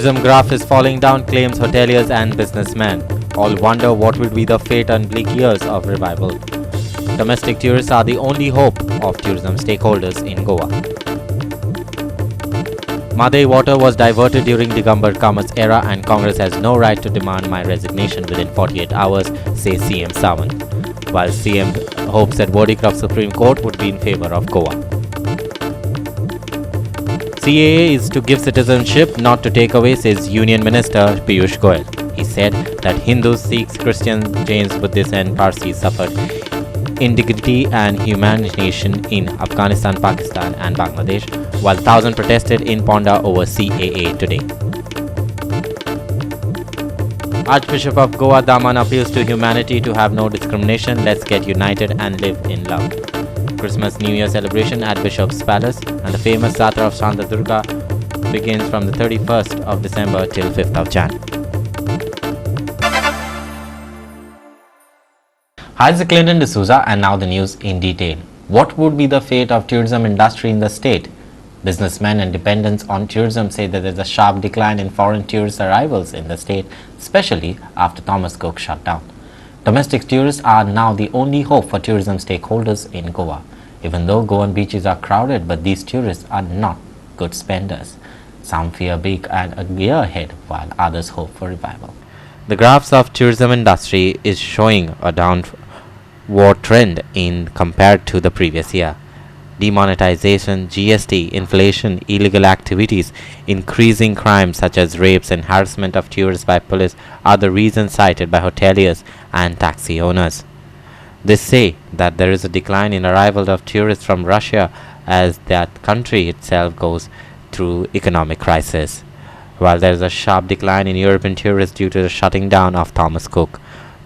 Tourism graph is falling down, claims hoteliers and businessmen. All wonder what will be the fate and bleak years of revival. Domestic tourists are the only hope of tourism stakeholders in Goa. Mahadayi water was diverted during Digambar Kamat's era and Congress has no right to demand my resignation within 48 hours, says CM Sawant, while CM hopes that verdict of Supreme Court would be in favor of Goa. CAA is to give citizenship, not to take away, says Union Minister Piyush Goyal. He said that Hindus, Sikhs, Christians, Jains, Buddhists and Parsis suffered indignity and humiliation in Afghanistan, Pakistan and Bangladesh, while thousands protested in Ponda over CAA today. Archbishop of Goa Daman appeals to humanity to have no discrimination. Let's get united and live in love. Christmas New Year celebration at Bishop's Palace and the famous Jatra of Shanta Durga begins from the 31st of December till 5th of Jan. Hi, this is Clinton D'Souza and now the news in detail. What would be the fate of tourism industry in the state? Businessmen and dependents on tourism say that there is a sharp decline in foreign tourist arrivals in the state, especially after Thomas Cook shut down. Domestic tourists are now the only hope for tourism stakeholders in Goa. Even though Goan beaches are crowded, but these tourists are not good spenders. Some fear big and a year ahead, while others hope for revival. The graphs of tourism industry is showing a downward trend in compared to the previous year. Demonetization, GST, inflation, illegal activities, increasing crimes such as rapes and harassment of tourists by police are the reasons cited by hoteliers and taxi owners. They say that there is a decline in arrival of tourists from Russia as that country itself goes through economic crisis, while there is a sharp decline in European tourists due to the shutting down of Thomas Cook.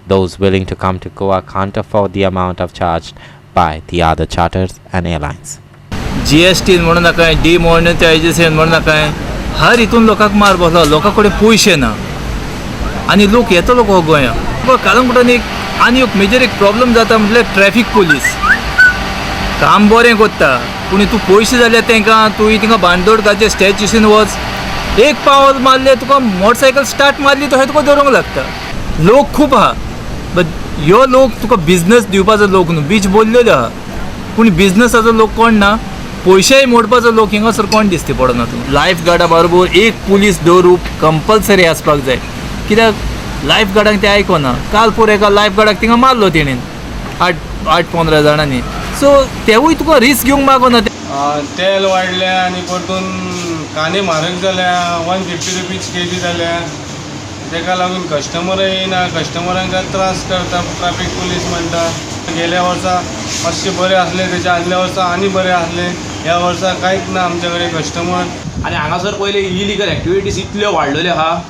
Those willing to come to Goa can't afford the amount of charged by the other charters and airlines. GST म्हणू नका, demonetisation म्हणू नका, हर हितून लोकांक मार बसलो, लोकां कडेन पयशे ना आनी लोक येतलो गो गोंया. काळंगुटान एक आनी एक मेजर एक प्रॉब्लेम जाता म्हटल्यार ट्रॅफिक पुलीस काम बरें करता पूण तूं पयशे जाल्यार तांकां तूं तिंगा बांदोडकाचे स्टॅच्यूसीन वच, एक पावल मारले तुका मोटरसायकल स्टार्ट मारली तशें तुका धरूंक लागता. लोक खूब आहा बट ह्यो लोक तुका बिजनस दिवपाचो लोक न्हू. बीच बोल्लेलो आहा पूण बिजनसाचो लोक कोण ना, पयशेय मोडपाचो लोक हिंगासर कोण दिसती पडना. तूं लायफ गार्डा बरोबर एक पुलीस दवरूप कंपल्सरी आसपाक जाय, कित्याक लायफ गार्डांक ते आयकना. काल पूर एका लायफ गार्डाक थिंगा मारलो तेणेन 8-15 जाणांनी. सो तेवूय तुका रिस्क घेवंक मागना. तेल वाडल्या आनी परतून कांदे म्हारग जाल्या, 150 रुपीज केजी जाल्या. ताका लागून कस्टमरय येना, कस्टमरांक त्रास करता ट्रॅफिक पुलीस म्हणटा. गेल्या वर्सा मातशे बरे आसले, तेच्या आदल्या वर्सा आनी बरे आसले. ह्या वर्सा कांयच ना आमचे कडेन कस्टमर. आनी हांगासर पयले इलिगल एक्टिविटीज इतल्यो वाडलेल्यो आहा,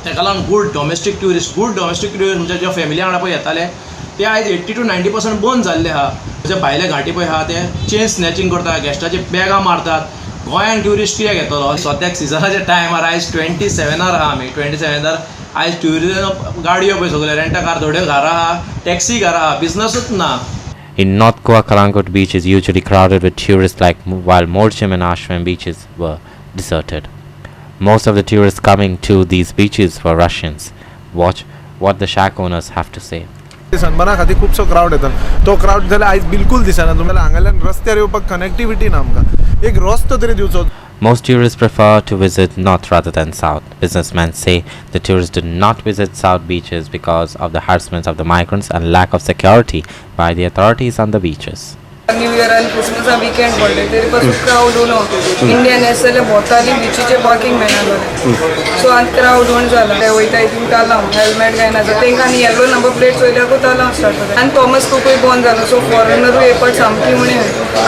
ताका लागून गूड डॉमेस्टीक टुरिस्ट म्हणजे जे फॅमिली वांगडा पळय येताले ते आयज 80 to 90% बंद जाल्ले आहा. जे भायले घाटी पळय आहा ते चेन स्नॅचिंग करता, गॅस्टाचे बॅगां मारतात. गोंयान ट्युरिस्ट कित्याक येतलो? सद्याक सिजनाच्या टायमार आयज 27 आहा आमी. 27 आयज ट्युरिजम गाडयो पळय सगळे रेंटा कार थोड्यो घरां आहा, टॅक्सी घरां आहा, बिजनसूच ना. In North Goa, Kalangut beach is usually crowded with tourists while Morchim and Ashram beaches were deserted. Most of the tourists coming to these beaches were Russians. Watch what the shack owners have to say. सनबर्ना खातीर खुबसो crowd येता. तो crowd जाल्यार आयज बिलकुल दिसना. तुमकां हांगाल्यान रस्त्यार येवपाक कनेक्टिविटी ना. आमकां एक रस्तो तरी दिवचो. Most tourists prefer to visit north rather than south. Businessmen say the tourists do not visit south beaches because of the harassment of the migrants and lack of security by the authorities on the beaches. New year आनी क्रिसमसा weekend पडले तरी पासून crowd उलो. Indian yes जाल्यार भोंवताली बिचीचेर parking मेळना. सो आतां crowd उण जाला. ते वयता हितून तालां हेल्मेट घायना तेंकां आनी येलो नंबर प्लेट चोयल्याकूच तालां स्टार्ट जाता. आनी थॉमस कुकूय बंद जालो. सो फॉरेनरूय येवपाक सामकी म्हणे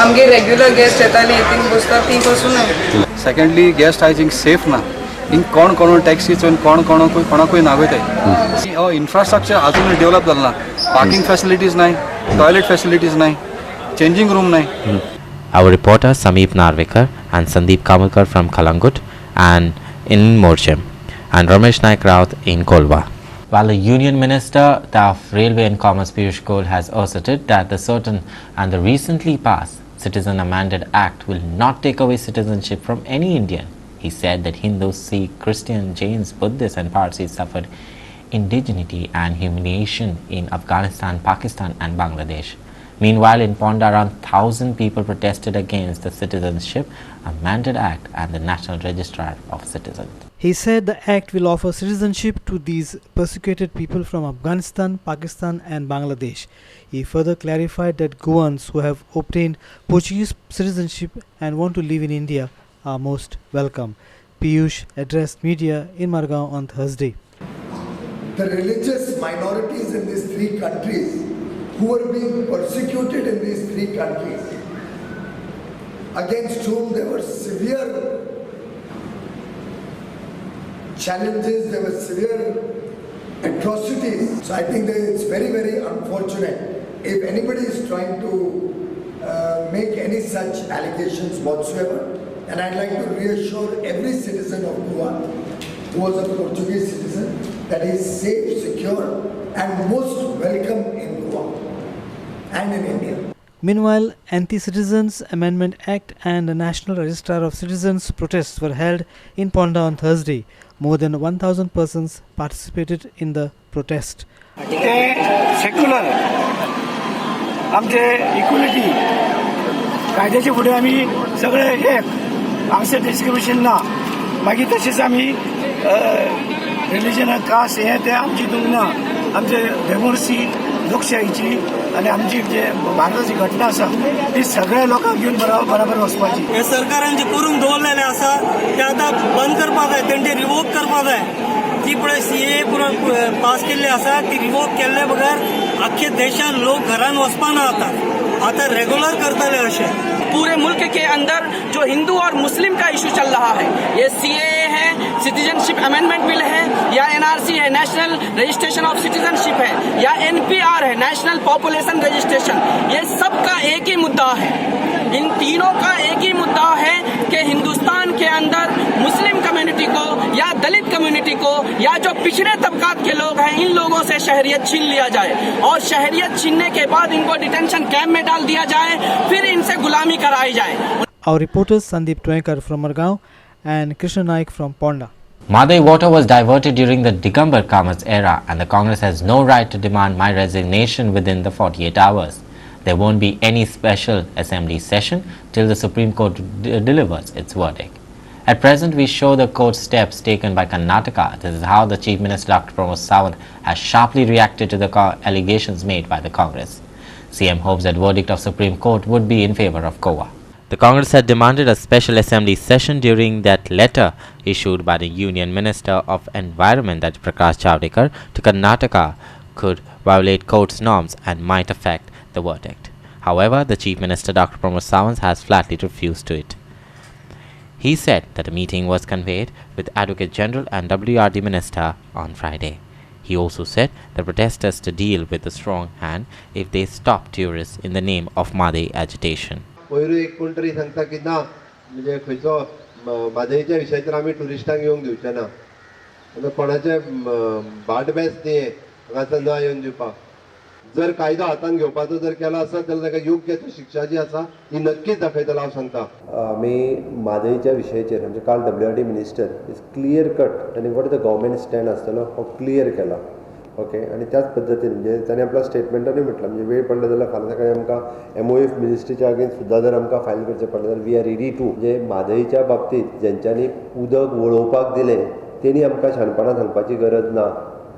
आमगे रेग्युलर गेस्ट येताली हितून बसता ती पासून. Secondly guest I think safe ना. हिंग कोण टॅक्सी चोवन कोणाकूय नागयताय. इन्फ्रास्ट्रक्चर अजून डेव्हलप जालें ना. पार्किंग फॅसिलिटीज नाय, टॉयलेट फॅसिलिटीज नाय, changing room nahi. Our reporter Sameep Narvekar and Sandeep Kamalkar from Kalangut and in Morchim and Ramesh Naik Raut in Kolwa. While the Union Minister of Railway and Commerce Piyush Goyal has asserted that the certain and the recently passed Citizen Amendment Act will not take away citizenship from any Indian, He said that Hindus, Sikh, Christian, Jains, Buddhists and Parsis suffered indignity and humiliation in Afghanistan, Pakistan and Bangladesh. Meanwhile, in Ponda, around 1,000 people protested against the Citizenship Amendment Act and the National Registrar of Citizens. He said the act will offer citizenship to these persecuted people from Afghanistan, Pakistan and Bangladesh. He further clarified that Goans who have obtained Portuguese citizenship and want to live in India are most welcome. Piyush addressed media in Margao on Thursday. The religious minorities in these three countries who were being persecuted in these three countries, against whom there were severe challenges, there were severe atrocities. So I think that it's very, very unfortunate if anybody is trying to make any such allegations whatsoever. And I'd like to reassure every citizen of Goa who was a Portuguese citizen that he is safe, secure and most welcome in Goa and in India. Meanwhile, Anti-Citizens Amendment Act and the National Registrar of Citizens protests were held in Ponda on Thursday. More than 1,000 persons participated in the protest. Secular आमचे equality कायद्याचे फुडें आमी सगळे एक हांगसर discrimination ना मागीर तशेंच आमी रिलिजन कास्ट हें तें आमची हितूंक ना आमचे डेमोक्रेसी लोकशाहीची आणि आमची जे भारताची घटना आसा ती सगळ्या लोकांक घेवन बरोबर वचपाची. हे सरकारान जे करून दवरलेले आसा ते आतां बंद करपा जाय, तेंचे रिवोक करपा जाय. ती पळय सीए पास केल्ली आसा ती रिवोक केल्ले बगर आख्खे देशान लोक घरान वचपाना आता रेगुलर करतले अशें. पूरे मुल्क के अंदर जो हिंदू और मुस्लिम का इशू चल रहा है, ये सीएए है, सिटीजनशिप अमेंडमेंट बिल है, या एनआरसी है, नेशनल रजिस्ट्रेशन ऑफ सिटीजनशिप है, या एनपीआर है, नेशनल पॉपुलेशन रजिस्ट्रेशन, ये सब का एक ही मुद्दा है. इन तीनों का एक ही मुद्दा है कि हिंदुस्तान के अंदर मुस्लिम कम्युनिटी को या दलित कम्युनिटी को या जो पिछड़े तबकात के लोग हैं इन लोगों से शहरियत छीन लिया जाए और शहरियत छीनने के बाद इनको डिटेंशन कैंप में डाल दिया जाए, फिर इनसे गुलामी कराई जाए. Our reporters Sandeep Twankar from Margao and Krishna Naik from Ponda. Mahadayi water was diverted during the Digambar Kamat's era and the Congress has no right to demand my resignation within the 48 hours. There won't be any special assembly session till the Supreme Court delivers its verdict. At present, we show the court steps taken by Karnataka. This is how the Chief Minister Dr. Pramod Sawant has sharply reacted to the allegations made by the Congress. CM hopes that verdict of Supreme Court would be in favor of Goa. The Congress had demanded a special assembly session during that letter issued by the Union Minister of Environment, that Prakash Javadekar, to Karnataka could violate court's norms and might affect the verdict. However, the Chief Minister Dr. Pramod Sawant has flatly refused to it. He said that a meeting was convened with Advocate General and WRD Minister on Friday. He also said the protesters to deal with a strong hand if they stop tourists in the name of Mahadayi agitation. पयरू एक कोण तरी सांगता की ना म्हणजे खंयचो म्हादयीच्या विशयाचेर आमी ट्युरिस्टांक येवंक दिवचे ना, आतां कोणाचे भाट बेस न्ही हांगासर न येवन दिवपाक. जर कायदो हातान घेवपाचो जर केलो आसत जाल्यार ताका योग्य ती शिक्षा जी आसा ही नक्कीच दाखयतलो हांव सांगता. आमी म्हादयीच्या विशयाचेर म्हणजे काल WRD minister is clear cut आनी वॉट द गव्हर्मेंट स्टँड आसतलो हो क्लियर केला. ओके, आणि त्याच पद्दतीन म्हणजे ताणें आपल्या स्टेटमेंटानूय म्हटलां म्हणजे वेळ पडलो जाल्यार फाल्यां सकाळीं आमकां MOF मिनिस्ट्रीच्या अगेन्स्ट सुद्दां जर आमकां फायल करचें पडलें जाल्यार वी आर रेडी टू. म्हणजे म्हादयीच्या बाबतींत जेंच्यांनी उदक वळोवपाक दिलें तेणी आमकां शाणपणां सांगपाची गरज ना.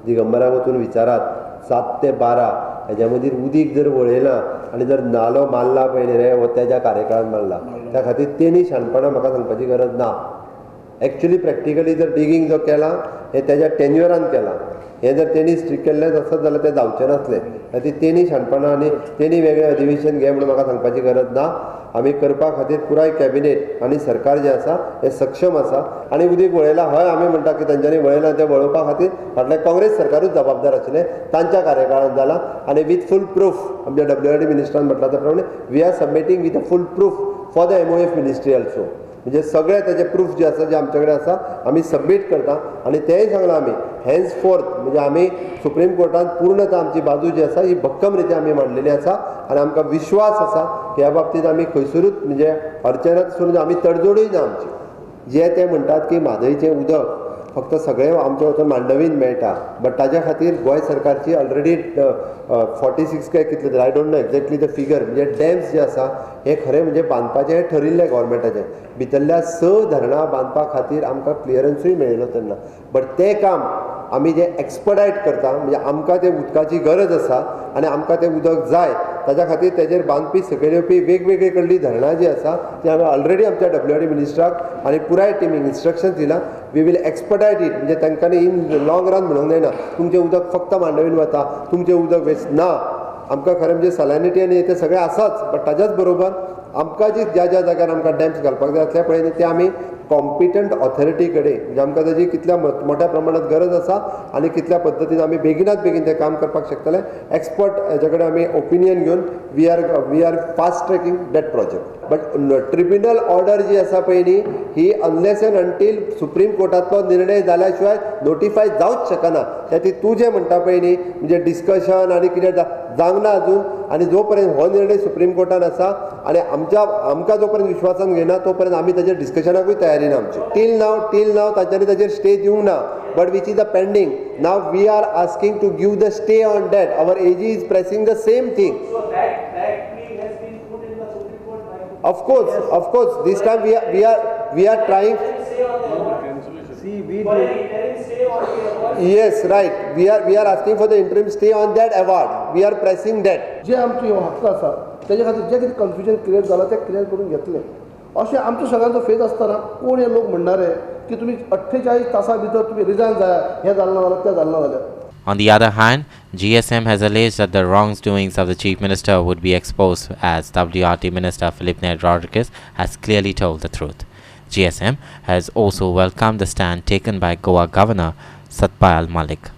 दिगंबराक वचून विचारात 7 ते 12 हेज्या मदीं उदीक जर वळयलां आनी जर नालो मारला पळय न्ही रे हो तेज्या कार्यकाळान मारला, त्या खातीर तेणी शाणपणां म्हाका सांगपाची गरज ना. एक्चुली प्रॅक्टिकली जर डिगींग जो केला हें तेज्या टेन्युअरान केलां. हें जर तेणी स्ट्रिक्ट केल्लें आसत जाल्यार तें जावचें नासलें. खातीर तेणी शाणपणां आनी तेणी वेगळें अधिवेशन घे म्हणून म्हाका सांगपाची गरज ना. आमी करपा खातीर पुराय कॅबिनेट आनी सरकार जें आसा हें सक्षम आसा. आनी उदीक वळयलां हय आमी म्हणटा की तांच्यांनी वळयलां तें वळोवपा खातीर फाटलें काँग्रेस सरकारूच जबाबदार आशिल्लें, तांच्या कार्यकाळांत जालां. आनी वीथ फूल प्रूफ आमच्या WRD मिनिस्टरान म्हटलां त्या प्रमाणे we are submitting with a full proof for the MOF ministry also. म्हणजे सगळे तेजे प्रूफ जे आसा जे आमचे कडेन आसा आमी सबमीट करता. आनी तेंय सांगलां आमी हेन्स फोर्थ म्हणजे आमी सुप्रीम कोर्टांत पूर्णता आमची बाजू जी आसा ही भक्कम रित्या आमी मांडलेली आसा. आनी आमकां विश्वास आसा की ह्या बाबतींत आमी खंयसरूच म्हणजे अर्चनात सुरू आमी तडजोडूय ना आमची. जे ते म्हणटात की म्हादयचें उदक फक्त सगळे आमच्या वचून मांडवीन मेळटा, बट ताज्या खातीर गोंय सरकारची ऑलरेडी 46 काय कितले I don't know exactly the figure, म्हणजे डॅम्स जे आसा हे खरें म्हणजे बांदपाचें हे ठरिल्लें गोवोरमेंटाचें. भितरल्या 6 धरणां बांदपा खातीर आमकां क्लियरन्सूय मेळिल्लो तेन्ना, बट तें काम आमी जे एक्सपर्टायट करता, म्हणजे आमकां ते उदकाची गरज आसा आनी आमकां तें उदक जाय, ताज्या खातीर तेजेर बांदपी सकयल येवपी वेगवेगळी कडली धरणां जी आसा ती हांवें ऑलरेडी आमच्या WRD मिनिस्टराक आनी पुराय टिमीक इन्स्ट्रक्शन दिला. वी वील एक्सपर्टायट इट, म्हणजे तांच्यांनी इन लॉंग रन म्हणूंक जायना तुमचें उदक फक्त मांडवीन वता, तुमचें उदक वेस्ट ना. आमकां खरें म्हणजे सॅलिनिटी आनी ते सगळें आसाच, बट ताच्याच बरोबर आमकां जी ज्या ज्या जाग्यार आमकां डॅम्स घालपाक जाय आसले पळय ते आमी कॉम्पिटंट ऑथॉरिटी कडेन, म्हणजे आमकां ताजी कितल्या मोठ्या प्रमाणात गरज आसा आनी कितल्या पद्दतीन आमी बेगिनात बेगीन तें काम करपाक शकतले, एक्सपर्ट हेजे कडेन आमी ओपिनियन घेवन we are fast tracking that project. But tribunal order जी आसा पळय न्ही ही अनलेस एंड अंटील सुप्रीम कोर्टांतलो निर्णय जाल्या शिवाय नोटिफाय जावंच शकना. त्या तूं जें म्हणटा पळय न्ही म्हणजे डिस्कशन आनी कितें जावंक ना अजून, आनी जो पर्यंत हो निर्णय सुप्रीम कोर्टान आसा आनी आमकां जो पर्यंत विश्वासान घेयना तो पर्यंत आमी ताचेर डिस्कशनाकूय तयारी ना आमची. टील नाव तांच्यांनी ताचेर स्टे दिवंक ना, but which is a pending. Now we are asking to give the stay on that. Our AG is pressing the same thing. Of course. This time we are trying. Yes, right. We are asking for the interim stay on that award. We are pressing that. जे आमचे हक्क आसा तेजे खातीर जे कितें confusion create जालां तें clear करून घेतले. अशें आमच्या सगळ्यांचो फेज आसतना कोण हे लोक म्हणणारे की तुमी 48 तासां भितर तुमी रिजायन जाय, हें जालें ना जाल्यार तें जालें ना जाल्यार. On the other hand, GSM has alleged that the wrongdoings of the Chief Minister would be exposed, as WRT Minister Philip Ned Rodriguez has clearly told the truth. GSM has also welcomed the stand taken by Goa Governor Satypal Malik.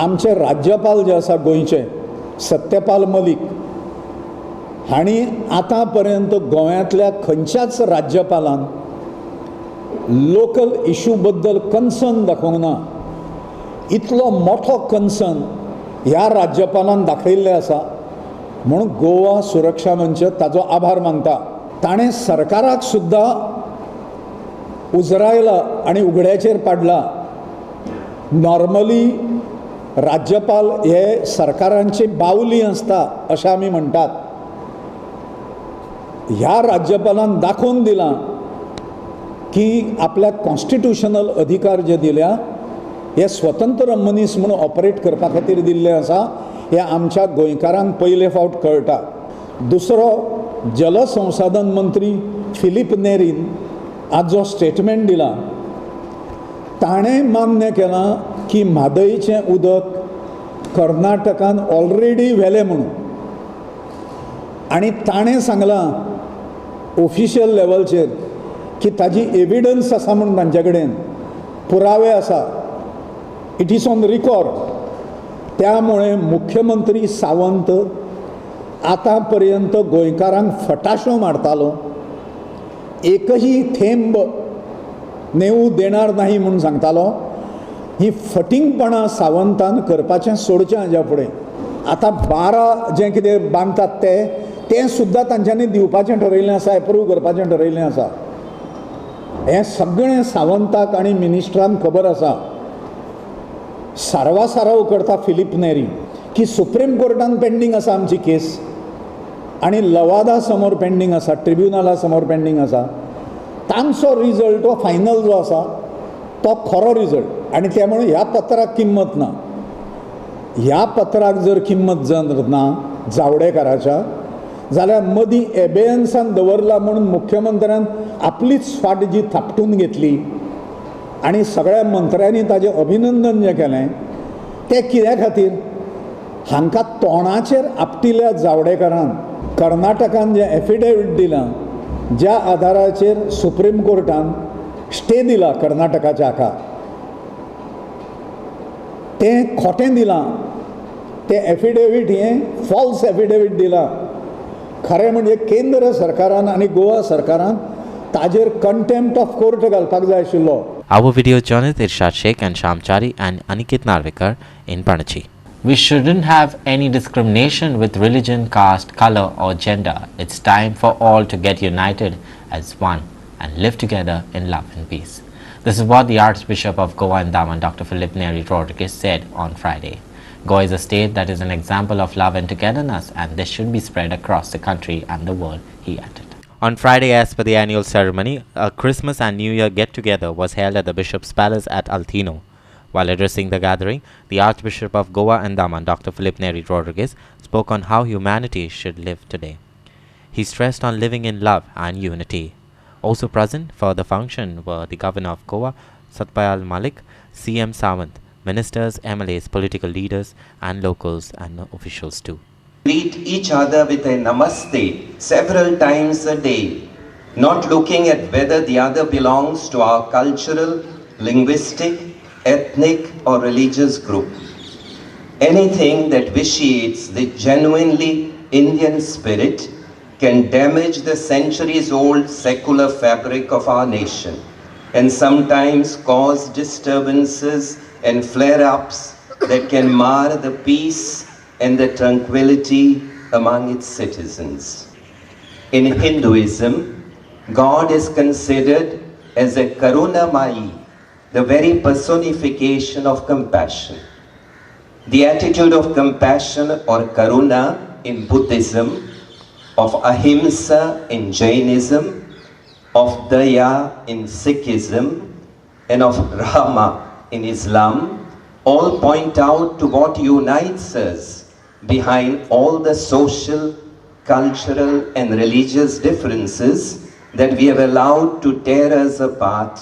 आमचे राज्यपाल जे आसा गोंयचे सत्यपाल मलीक हांणी आतां पर्यंत गोंयांतल्या खंयच्याच राज्यपालान लोकल इशू बद्दल कन्सर्न दाखोवंक ना. इतलो मोठो कन्सर्न ह्या राज्यपालान दाखयल्ले आसा म्हणून गोवा सुरक्षा मंच ताजो आभार मानता. ताणें सरकाराक सुद्दां उजरायला आनी उगड्याचेर पाडला. नॉर्मली राज्यपाल हे सरकारांची बावली आसता अशें आमी म्हणटात. ह्या राज्यपालान दाखोवन दिलां की आपल्याक कॉन्स्टिट्युशनल अधिकार जे दिल्या हे स्वतंत्र मनीस म्हणून ऑपरेट करपा खातीर दिल्ले आसा हे आमच्या गोंयकारांक पयले फावट कळटा. दुसरो जलसंसाधन मंत्री फिलीप नेरीन आज जो स्टेटमेंट दिला ताणें मान्य केलां की म्हादयचें उदक कर्नाटकान ऑलरेडी व्हेलें म्हणून, आनी ताणें सांगलां ऑफिशियल लेवलचेर की ताजी एविडन्स आसा म्हणून तांचे कडेन पुरावे आसा. It is on record. त्यामुळे मुख्यमंत्री सावंत आतां पर्यंत गोंयकारांक फटाशो मारतालो, एकही थेंब नेवू देणार नाही म्हणून सांगतालो. ही फटिंगपणां सावंतान करपाचें सोडचें हाज्या फुडें. आतां 12 जें कितें बांदतात तें सुद्दां तांच्यांनी दिवपाचें ठरयिल्लें आसा, एप्रूव करपाचें ठरयिल्लें आसा. हें सगळें सावंताक आनी मिनिस्टरांक खबर आसा. सारवासारव करता फिलीप नेरी की सुप्रीम कोर्टान पेंडींग आसा आमची केस आनी लवादा समोर पेंडींग आसा, ट्रिब्युनला समोर पेंडींग आसा. तांचो रिजल्ट हो फायनल जो आसा तो खरो रिजल्ट, आनी त्या म्हणून ह्या पत्राक किंमत ना. ह्या पत्राक जर किंमत जर ना जावडेकराच्या जाल्यार मदीं एबेयन्सान दवरला म्हणून मुख्यमंत्र्यान आपलीच फाट जी थापटून घेतली आनी सगळ्या मंत्र्यांनी ताजें अभिनंदन जें केलें तें कित्या खातीर हांकां तोंडाचेर आपटिल्या जावडेकरान कर्नाटकान जें एफिडेवीट दिलां ज्या आधाराचेर सुप्रीम कोर्टान स्टे दिला कर्नाटकाच्या हाका तें खोटें दिलां. तें एफिडेवीट हें फॉल्स एफिडेवीट दिलां. खरें म्हणजे केंद्र सरकारान आनी गोवा सरकारान ताजेर कंटेम्प्ट ऑफ कोर्ट घालपाक जाय आशिल्लो. Our video journalists Irshad Sheikh and Shamchari and Aniket Narvekar in Panachi. We shouldn't have any discrimination with religion, caste, color or gender. It's time for all to get united as one. and live together in love and peace. This is what the Archbishop of Goa and Daman, Dr. Philip Neri Rodriguez, said on Friday. Goa is a state that is an example of love and togetherness, and this should be spread across the country and the world, he added. On Friday, as per the annual ceremony, a Christmas and New Year get-together was held at the Bishop's Palace at Altino. While addressing the gathering, the Archbishop of Goa and Daman, Dr. Philip Neri Rodriguez, spoke on how humanity should live today. He stressed on living in love and unity. Also present for the function were the Governor of Goa, Satpal Malik, CM Sawant, ministers, MLAs, political leaders, and locals and officials too. Greet each other with a namaste several times a day, not looking at whether the other belongs to our cultural, linguistic, ethnic or religious group. Anything that vitiates the genuinely Indian spirit can damage the centuries-old secular fabric of our nation and sometimes cause disturbances and flare-ups that can mar the peace and the tranquility among its citizens. In Hinduism, God is considered as a Karunamai, the very personification of compassion. The attitude of compassion or Karuna in Buddhism, of Ahimsa in Jainism, of Daya in Sikhism, and of Rahma in Islam, all point out to what unites us behind all the social, cultural and religious differences that we have allowed to tear us apart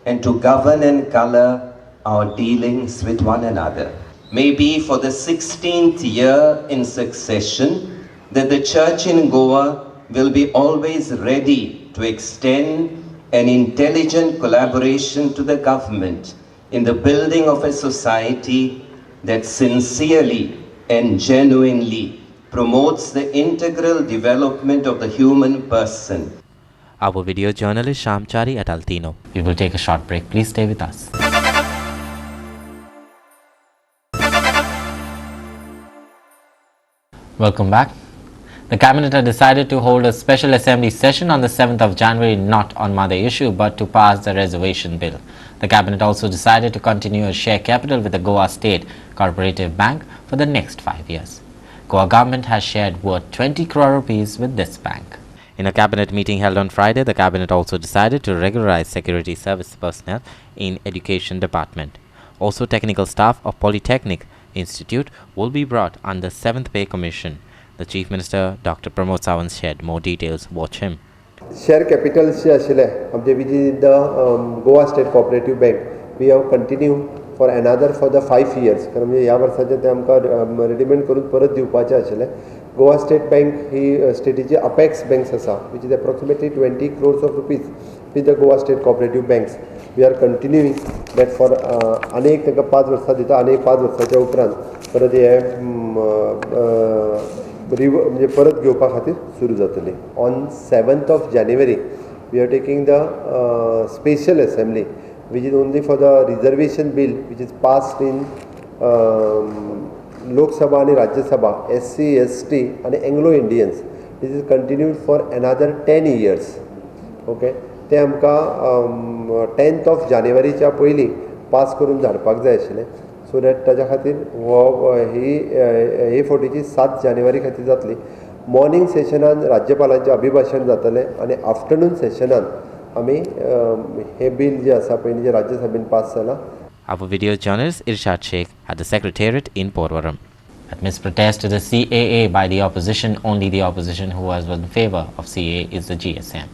and to govern and color our dealings with one another. Maybe for the 16th year in succession that the Church in Goa will be always ready to extend an intelligent collaboration to the government in the building of a society that sincerely and genuinely promotes the integral development of the human person. Our video journalist Shamchari at Altino. We will take a short break. Please stay with us. Welcome back. The Cabinet had decided to hold a special assembly session on the 7th of January, not on Mahadayi issue, but to pass the reservation bill. The Cabinet also decided to continue a share capital with the Goa State Cooperative Bank for the next 5 years. Goa government has shared worth 20 crore rupees with this bank. In a Cabinet meeting held on Friday, the Cabinet also decided to regularize security service personnel in Education Department. Also, technical staff of Polytechnic Institute will be brought under 7th Pay Commission. The Chief Minister, Dr. Pramod Sawant, shared more details. Watch him. Share capital which is the Goa State Cooperative Bank, we have continued for the 5 years. कारण ह्या वर्साचे ते आमकां readymade करून परत दिवपाचे आशिल्ले. Goa State Bank ही स्टेटीची apex banks आसा, which is approximately 20 crores of rupees with the Goa State Cooperative Banks. We are continuing that for अनेक ताका 5 वर्सां दिता, अनेक 5 वर्साच्या उपरांत परत हे म्हणजे परत घेवपा खातीर सुरू जातली. On 7th of January, we are taking the special assembly, which is only for the reservation bill, which is passed in Lok Sabha and Rajya Sabha, SC, ST and Anglo-Indians. This is continued for another 10 years. Okay, ते आमकां 10th of January च्या पयलीं पास करून धाडपाक जाय आशिल्लें. So that ताच्या खातीर ही फावटीची 7 जानेवारी खातीर जातली. मॉर्निंग सेशनान राज्यपालांचें अभिभाशण जातलें आनी आफ्टरनून सेशनान आमी हे बिल जे आसा पळय जे राज्यसभेन पास जाला. Our video journalist Irshad Sheikh at the Secretariat in Porvaram. Amidst protest to the CAA by the opposition, only the opposition who was in favor of CAA is the GSM.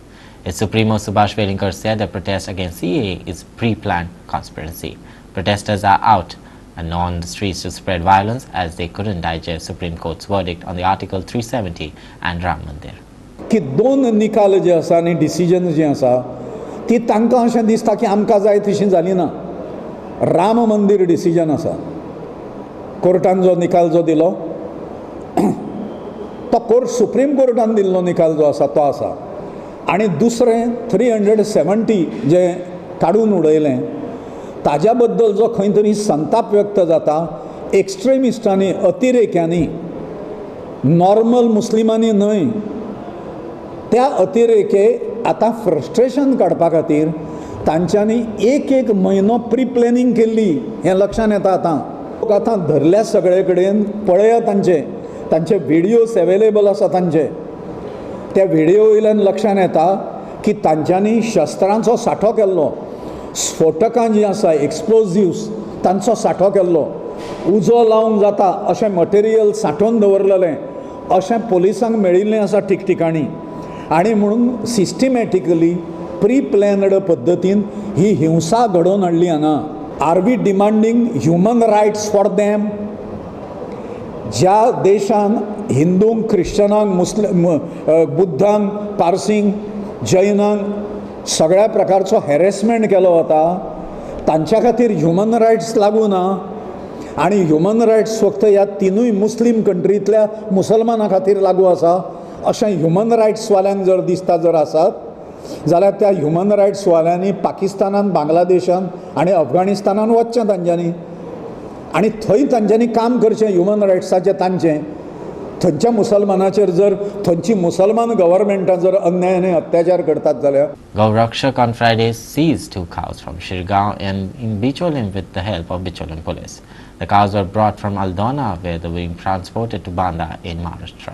Its Supremo Subhash Velinkar said the protest against CAA is pre-planned conspiracy. Protesters are out and on the streets to spread violence as they couldn't digest Supreme Court's verdict on the Article 370 and Ram Mandir. की दोन निकाल जे आसा आनी decision जे आसा ती तांकां अशें दिसता की आमकां जाय तशी जाली ना. राम मंदिर डिसिजन आसा, कोर्टान जो निकाल जो दिलो तो कोर्ट सुप्रीम कोर्टान दिल्लो निकाल जो आसा तो आसा. आनी दुसरें 370 जे काडून उडयलें ताज्या बद्दल जो खंय तरी संताप व्यक्त जाता एक्स्ट्रीमिस्टांनी, अतिरेक्यांनी, नॉर्मल मुस्लिमांनी न्हय, त्या अतिरेके आतां फ्रस्ट्रेशन काडपा खातीर तांच्यांनी एक म्हयनो प्री प्लॅनिंग केल्ली हें लक्षांत येता आतां. लोक आतां धरल्या सगळे कडेन पळया तांचे व्हिडियोज अवेलेबल आसा तांचे. त्या व्हिडियो वयल्यान लक्षांत येता की तांच्यांनी शस्त्रांचो सांठो केल्लो, स्फोटकां जीं आसा एक्सप्लोजिव्स तांचो सांठो केल्लो, उजो लावंक जाता अशें मटेरियल सांठोवन दवरलेलें अशें पुलिसांक मेळिल्लें आसा ठिकठिकाणी. आनी म्हणून सिस्टमॅटिकली प्री प्लॅनड पद्दतीन ही हिंसा घडोवन हाडली हांगा. Are we demanding human rights for them? ज्या देशान हिंदूंक, क्रिश्चनांक, बुद्धांक, पारसींक, जैनांक सगळ्या प्रकारचो हॅरेसमेंट केलो वता तांच्या खातीर ह्युमन रायट्स लागू ना. आनी ह्युमन रायट्स फक्त ह्या तिनूय मुस्लीम कंट्रींतल्या मुसलमानां खातीर लागू आसा अशें ह्युमन रायट्सवाल्यांक जर दिसता जर आसात जाल्यार त्या ह्युमन रायट्सवाल्यांनी पाकिस्तानान, बांगलादेशान आनी अफगाणिस्तानान वचचें तांच्यांनी आनी थंय तांच्यांनी काम करचें ह्युमन रायट्साचें तांचें. थंयच्या मुसलमानाचेर जर थंयची मुसलमान गव्हर्मेंटां जर अन्यायाने अत्याचार करतात जाल्यार. Gaurakshak on Friday seized 2 cows from Shirgaon and in Bicholim with the help of Bicholim police. The cows were brought from Aldona where they were being transported to Banda in Maharashtra.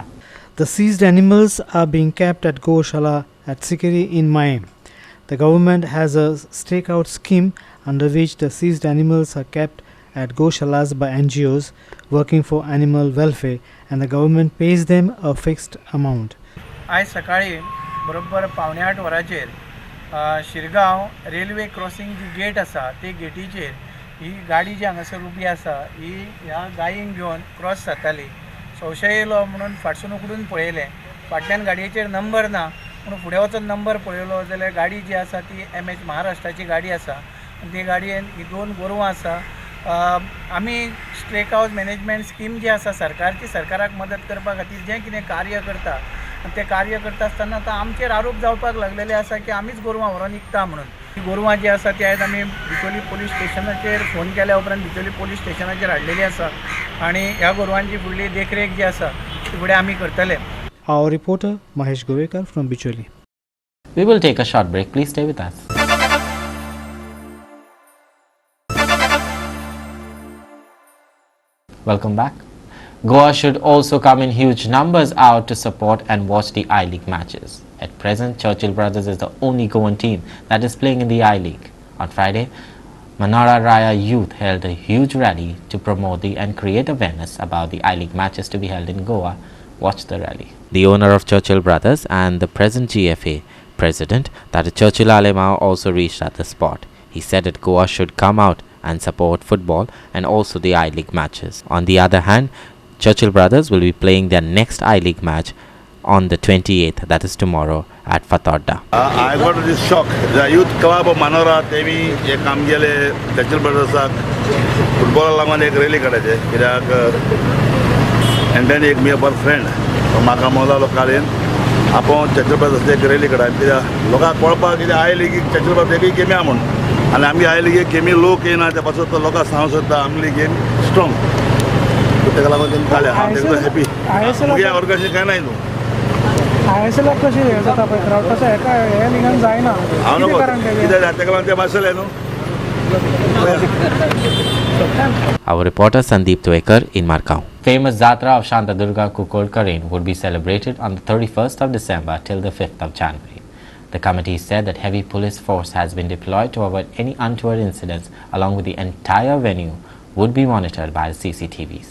The seized animals are being kept at Goshala at Sikari in Maim. The government has a stakeout scheme under which the seized animals are kept at Goshalas by NGOs working for animal welfare and the government pays them a fixed amount. आज सकाळी बरोबर 7:45 वरांचेर Shirgaon railway crossing जी gate आसा ते गेटीचेर ही गाडी जी हांगासर उबी आसा ही ह्या गायींक घेवन क्रॉस जाताली. संशय येयलो म्हणून फाटसून उकडून पळयलें, फाटल्यान गाडयेचेर नंबर ना म्हणून फुडें वचून नंबर पळयलो जाल्यार गाडी जी आसा ती MH महाराष्ट्राची गाडी आसा आनी ती गाडयेन ही 2 गोरवां आसा. आमी स्ट्रेक हावज मॅनेजमेंट स्कीम जी आसा सरकारची, सरकाराक मदत करपा खातीर जें कितें कार्य करता आनी तें कार्य करता आसतना आतां आमचेर आरोप जावपाक लागलेले आसा की आमीच गोरवां व्हरोन विकता म्हणून. ही गोरवां जी आसा ती आयज आमी बिचोली पुलीस स्टेशनाचेर फोन केल्या उपरांत बिचोली पुलीस स्टेशनाचेर हाडलेली आसा आनी ह्या गोरवांची फुडली देखरेख जी आसा ती फुडें आमी करतले. Our reporter Mahesh Govekar from Bicholi. We will take a short break. Please stay with us. Welcome back. Goa should also come in huge numbers out to support and watch the I-League matches. At present, Churchill Brothers is the only Goan team that is playing in the I-League. On Friday, Manara Raya Youth held a huge rally to promote and create awareness about the I-League matches to be held in Goa. Watch the rally. The owner of Churchill Brothers and the present GFA president, that is Churchill Alemao, also reached at the spot. He said that Goa should come out and support football and also the I-League matches. On the other hand, Churchill Brothers will be playing their next I-League match on the 28th, that is tomorrow, at Fatorda. I got this shock. The youth club of Manora, Temi, एक काम गेले Churchill Brothers football लागून एक rally काढायचे कित्याक and एक मी बर friend म्हाका मोला लोकांनी आपण Churchill Brothers एक रॅली काढायची कित्याक लोकांक कळपाक कितें I-League Churchill Brothers एक गेमी आहा म्हणून आनी आमी I-League गेमी लोक येना त्या पासून तो लोकांक सांगूंक सोदता आमली गेम स्ट्रॉंग तेका लागून तेमी काडल्या हांव तेका हॅपी मुगे ऑर्गनायजेशन काय नाही न्हू ISL कशी हे जाता पळय क्राउड तसो एका हे लिगान जायना हांव नको कित्याक तेका लागून ते मारसले न्हू. Our reporter Sandeep Twekar in Margao. Famous Jatra of Shantadurga Kukol Karen would be celebrated on the 31st of December till the 5th of January. The committee said that heavy police force has been deployed to avoid any untoward incidents, along with the entire venue would be monitored by the CCTVs.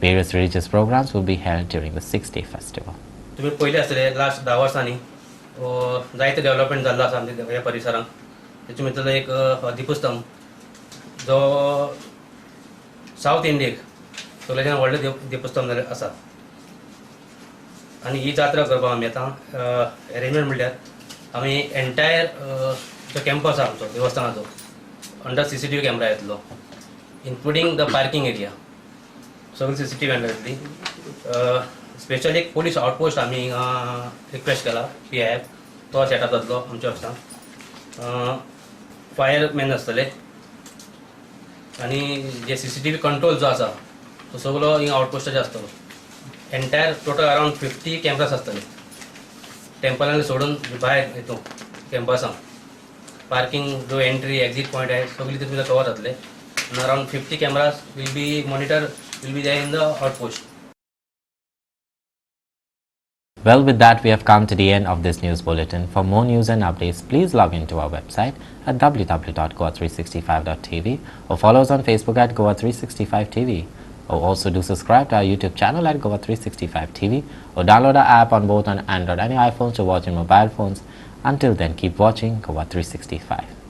Various religious programs will be held during the 6-day festival. तुम्ही पहिले आसतले last 10 वर्सांनी जायते development जाल्लो आसा आमच्या ह्या परिसरांत. तेचे भितर एक दिपस्तंभ जो सावथ इंडियेक सगळ्याच्यान व्हडले दिपस्तंभ आसा आनी ही जात्रा करपाक आमी आतां अरेंजमेंट म्हणल्यार आमी एंटायर जो कॅम्प आसा आमचो देवस्थानाचो अंडर CCTV कॅमेरा येतलो, इन्क्लुडींग द पार्किंग एरिया सगळी CCTV कॅमेरा येतली. स्पेशल एक पोलीस आउटपोस्ट आमी रिक्वेस्ट केला PIF तो सेटअप जातलो आमच्या ऑफिसान. फायरमॅन आसतले आनी जे CCTV कंट्रोल जो आसा तो सगळो हिंगा आउटपोस्टाचेर आसतलो. एंटायर टोटल अराउंड 50 कॅमेरास आसतले टेम्पलांनी सोडून भायर हितून कॅम्पसां पार्किंग जो एंट्री एक्झिट पॉईंट आहे सगळी ते तुमकां कवर जातले and around 50 cameras will be there in the outpost. Well, with that, we have come to the end of this news bulletin. For more news and updates, please log into our website at www.goa365.tv or follow us on Facebook at Goa365TV. Or also do subscribe to our YouTube channel at Goa365TV or download our app on both on Android and iPhones to watch on mobile phones. Until then, keep watching Goa365.